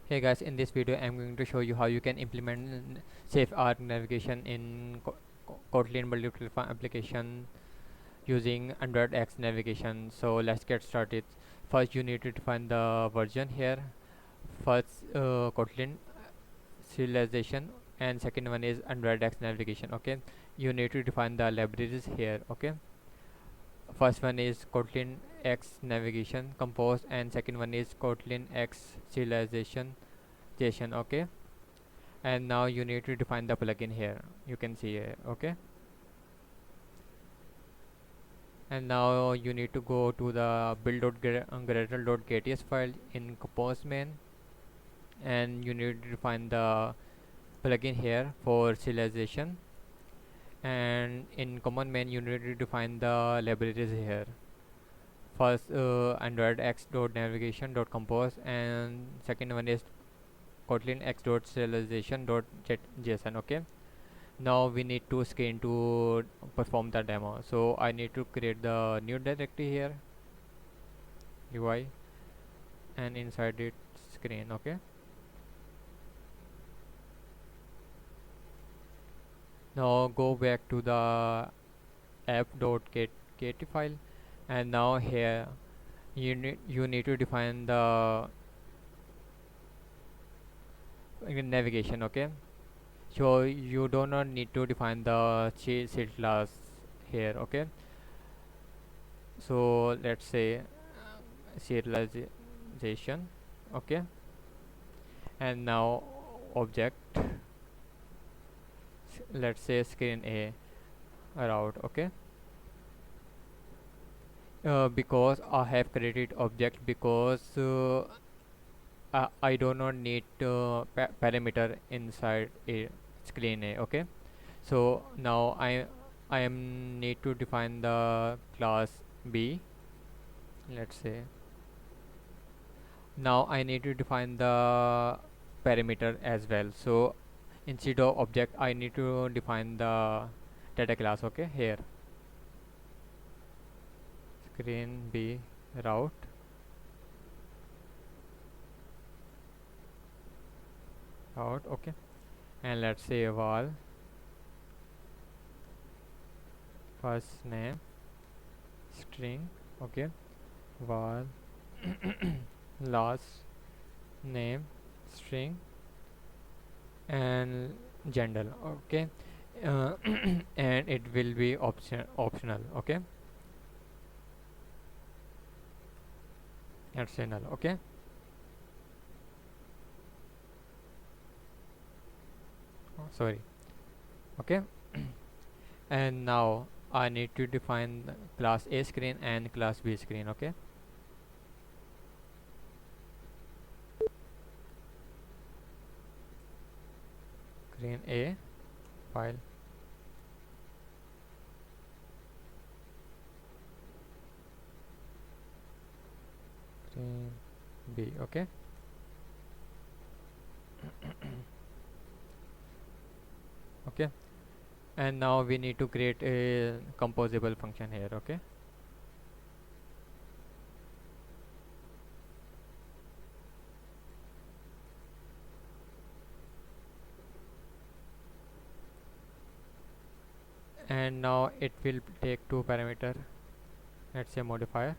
Hey guys, in this video I'm going to show you how you can implement safe Arc navigation in Kotlin Multiplatform application using Androidx Navigation. So let's get started. First you need to define the version here. First Kotlin serialization, and second one is Androidx Navigation. Okay, you need to define the libraries here. Okay, first one is Kotlin X Navigation Compose, and second one is Kotlin X serialization. Okay, and now you need to define the plugin here, you can see here. Okay, and now you need to go to the build.gradle.ks file in compose main, and you need to define the plugin here for serialization, and in command main you need to define the libraries here. First androidx.navigation.compose, and second one is kotlin x.serialization.json. Okay, now we need to screen to perform the demo, so I need to create the new directory here, UI, and inside it screen. Okay, now go back to the app.kt file, and now here you need to define the navigation. Okay, so you do not need to define the seed class here. Okay, so let's say serialization. Okay, and now object, let's say screen a route. Okay, because I have created object because I do not need parameter inside a screen a. Okay, so now I am need to define the class b. Let's say now I need to define the parameter as well, so instead of object I need to define the data class. Okay, here screen b route. Okay, and let's say val first name string. Okay, val last name string, and gender. Okay, uh, and it will be optional. Okay, that's null. Okay, oh, sorry. Okay, and now I need to define the class a screen and class b screen. Okay, screen a file, screen b. Okay, okay, and now we need to create a composable function here. Okay, and now it will take two parameter, let's say modifier,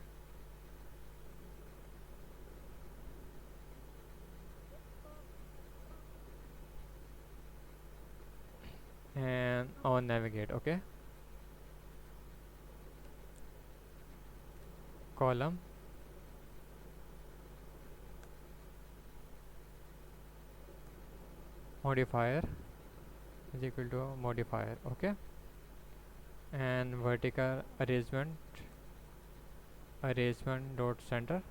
and on navigate. Okay, column modifier is equal to modifier. Okay, and vertical arrangement dot center.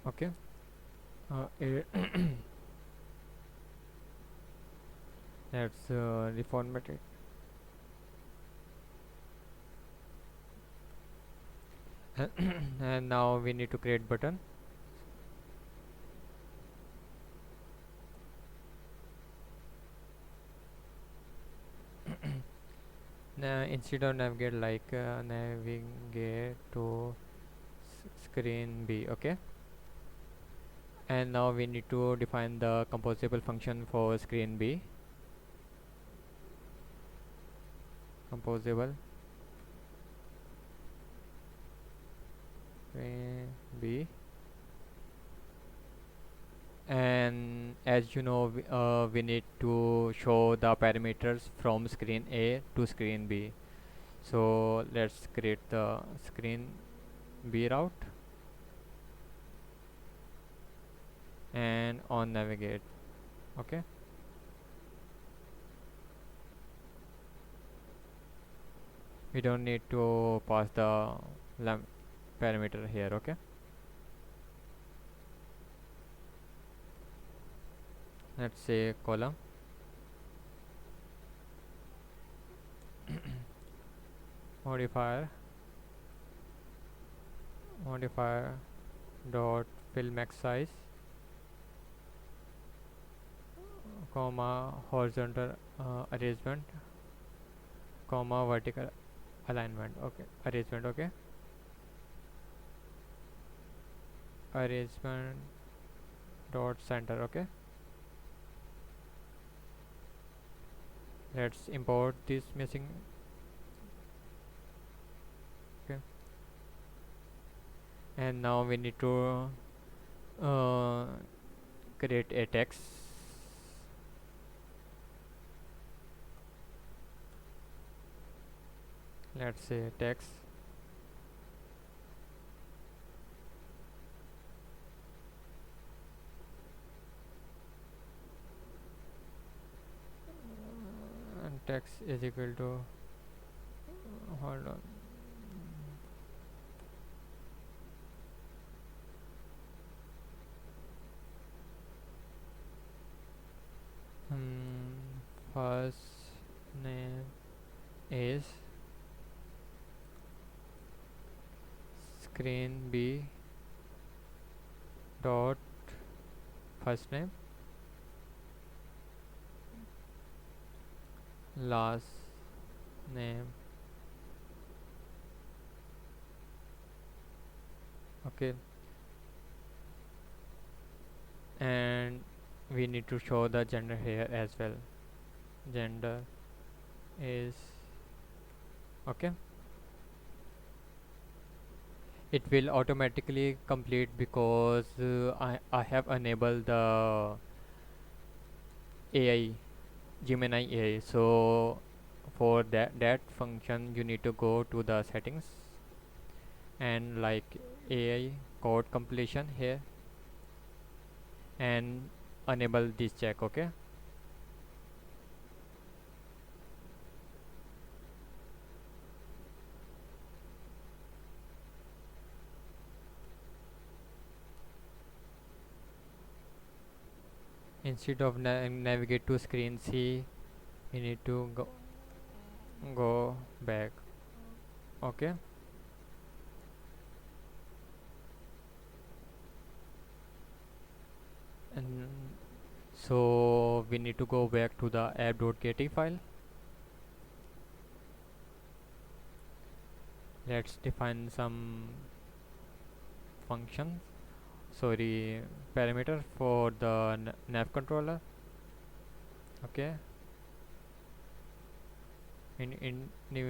Okay, uh, let's reformat it. And now we need to create button. instead of navigate, like navigate to screen B. Okay, and now we need to define the composable function for screen B. Composable screen B. And as you know, we need to show the parameters from screen A to screen B. So let's create the screen B route and on navigate. Okay, we don't need to pass the parameter here. Okay, let's say column modifier dot fill max size, comma horizontal arrangement, comma vertical alignment. Okay, arrangement. Okay, arrangement dot center. Okay, let's import this missing. Okay, and now we need to uh, create a text. Let's say text and text is equal to, hold on, first name is screen B dot first name, last name. Okay, and we need to show the gender here as well. Gender is okay. It will automatically complete because I have enabled the AI, Gemini AI. So for that function you need to go to the settings and like AI code completion here and enable this check. Okay, instead of navigate to screen C, we need to go back. Okay, and so we need to go back to the app.get file. Let's define some functions, sorry, parameter for the nav controller. Okay, we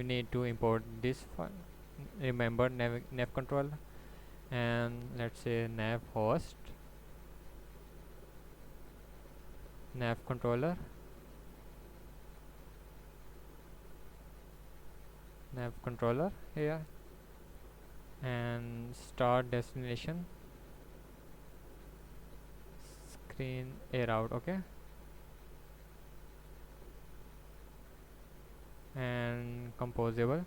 need to import this file. Remember nav controller, and let's say nav controller, here, and start destination screen A route. Okay, and composable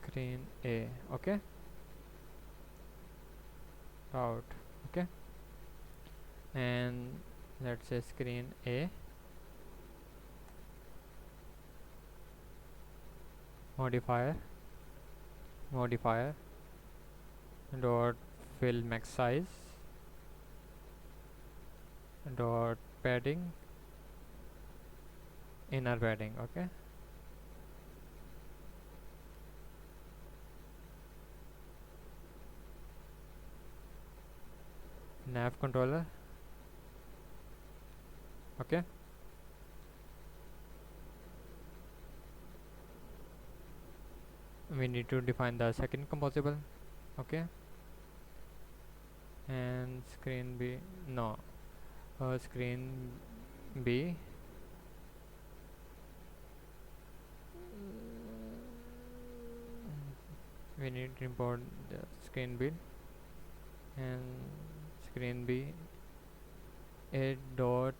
screen A. Okay, route. Okay, and let's say screen A modifier dot fill max size dot padding inner padding. Okay, nav controller. Okay, we need to define the second composable. Okay, and screen b, no, screen b, we need to import the screen b and screen b a dot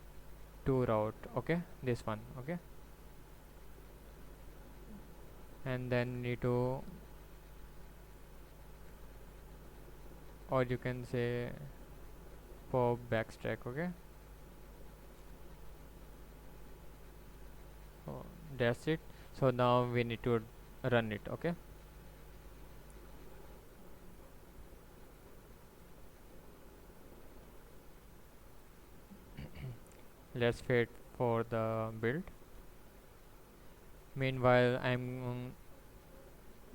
to route. Okay, this one. Okay, and then need to, or you can say for backstack. Okay, oh, that's it. So now we need to run it. Okay, let's wait for the build. Meanwhile, I'm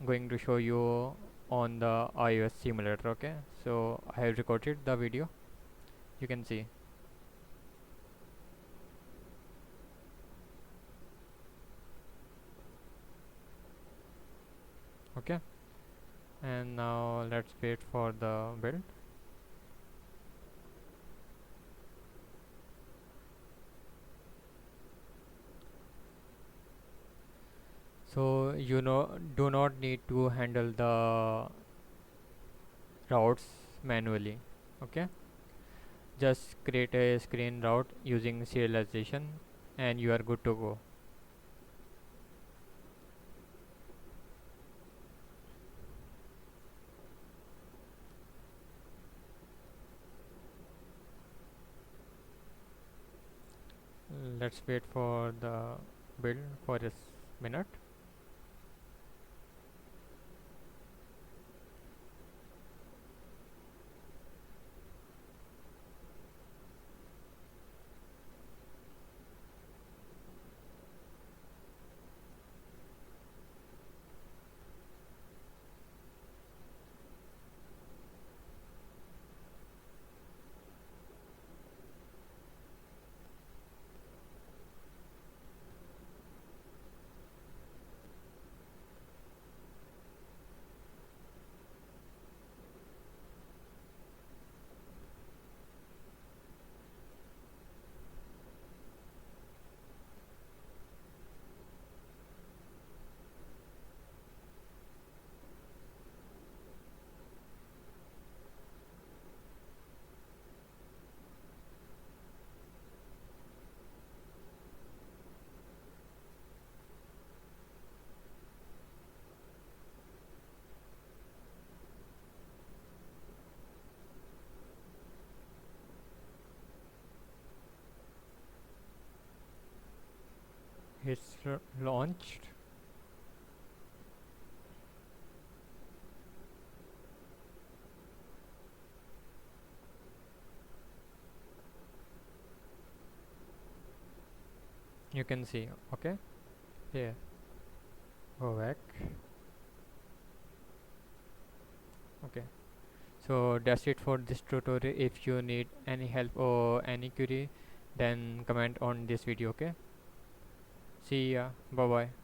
going to show you on the iOS simulator. Okay, so I have recorded the video, you can see. Okay, and now let's wait for the build. So you know, do not need to handle the routes manually. Okay, just create a screen route using serialization and you are good to go. Let's wait for the build for a minute. It's launched. You can see. Okay, here, go back. Okay, so that's it for this tutorial. If you need any help or any query, then comment on this video. Okay, see ya, bye bye.